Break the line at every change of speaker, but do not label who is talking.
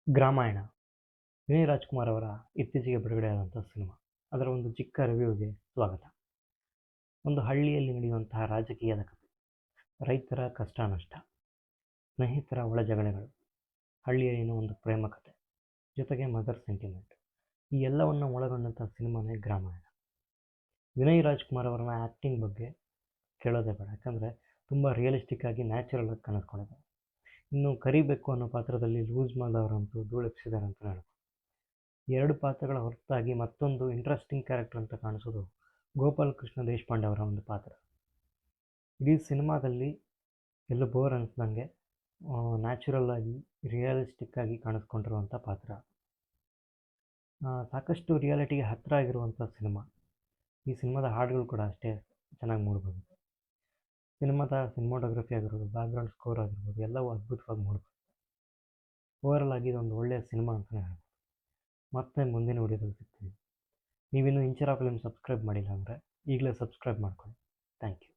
ಗ್ರಾಮಾಯಣ ವಿನಯ್ ರಾಜ್ಕುಮಾರ್ ಅವರ ಇತ್ತೀಚೆಗೆ ಬಿಡುಗಡೆಯಾದಂಥ ಸಿನಿಮಾ. ಅದರ ಒಂದು ಚಿಕ್ಕ ರಿವ್ಯೂಗೆ ಸ್ವಾಗತ. ಒಂದು ಹಳ್ಳಿಯಲ್ಲಿ ನಡೆಯುವಂತಹ ರಾಜಕೀಯದ ಕಥೆ, ರೈತರ ಕಷ್ಟ ನಷ್ಟ, ಸ್ನೇಹಿತರ ಒಳಜಗಳಗಳು, ಹಳ್ಳಿಯಲ್ಲಿನ ಒಂದು ಪ್ರೇಮ ಕಥೆ, ಜೊತೆಗೆ ಮದರ್ ಸೆಂಟಿಮೆಂಟ್, ಈ ಎಲ್ಲವನ್ನು ಒಳಗೊಂಡಂಥ ಸಿನಿಮಾನೇ ಗ್ರಾಮಾಯಣ. ವಿನಯ್ ರಾಜ್ಕುಮಾರ್ ಅವರ ಆ್ಯಕ್ಟಿಂಗ್ ಬಗ್ಗೆ ಕೇಳೋದೇ ಬೇಡ, ಯಾಕಂದರೆ ತುಂಬ ರಿಯಲಿಸ್ಟಿಕ್ ಆಗಿ ನ್ಯಾಚುರಲ್ ಆಗಿ ಕಾಣಿಸ್ಕೊಂಡಿದ್ದಾರೆ. ಇನ್ನು ಕರಿಬೇಕು ಅನ್ನೋ ಪಾತ್ರದಲ್ಲಿ ಲೂಸ್ ಮಾಲ್ ಅವರಂತೂ ಧೂಳೆಪ್ಸಿದ್ದಾರೆ ಅಂತ ಹೇಳ್ಬೋದು. ಎರಡು ಪಾತ್ರಗಳ ಹೊರತಾಗಿ ಮತ್ತೊಂದು ಇಂಟ್ರೆಸ್ಟಿಂಗ್ ಕ್ಯಾರೆಕ್ಟರ್ ಅಂತ ಕಾಣಿಸೋದು ಗೋಪಾಲ್ ಕೃಷ್ಣ ದೇಶಪಾಂಡೆ ಅವರ ಒಂದು ಪಾತ್ರ. ಇಡೀ ಸಿನಿಮಾದಲ್ಲಿ ಎಲ್ಲೂ ಬೋರ್ ಅನಿಸ್ದಂಗೆ ನ್ಯಾಚುರಲ್ ಆಗಿ ರಿಯಲಿಸ್ಟಿಕ್ ಆಗಿ ಕಾಣಿಸ್ಕೊಂಡಿರುವಂಥ ಪಾತ್ರ. ಸಾಕಷ್ಟು ರಿಯಾಲಿಟಿಗೆ ಹತ್ತಿರ ಆಗಿರುವಂಥ ಸಿನಿಮಾ. ಈ ಸಿನಿಮಾದ ಹಾಡುಗಳು ಕೂಡ ಅಷ್ಟೇ ಚೆನ್ನಾಗಿ ಮೂಡಿಬಂದಿದೆ. ಸಿನಿಮಾದ ಸಿನಿಮಾಟೋಗ್ರಫಿ ಆಗಿರ್ಬೋದು, ಬ್ಯಾಕ್ಗ್ರೌಂಡ್ ಸ್ಕೋರ್ ಆಗಿರ್ಬೋದು, ಎಲ್ಲವೂ ಅದ್ಭುತವಾಗಿ ಮೂಡಿಬಂದಿದೆ. ಓವರಾಲ್ ಆಗಿ ಇದೊಂದು ಒಳ್ಳೆಯ ಸಿನಿಮಾ ಅಂತಲೇ ಹೇಳ್ಬೋದು. ಮತ್ತೆ ಮುಂದಿನ ವಿಡಿಯೋದಲ್ಲಿ ಸಿಗ್ತೀನಿ. ನೀವಿನ್ನೂ ಇಂಚರ ಫಿಲ್ಮ್ ಸಬ್ಸ್ಕ್ರೈಬ್ ಮಾಡಿಲ್ಲ ಅಂದರೆ ಈಗಲೇ ಸಬ್ಸ್ಕ್ರೈಬ್ ಮಾಡ್ಕೊಳ್ಳಿ. Thank you.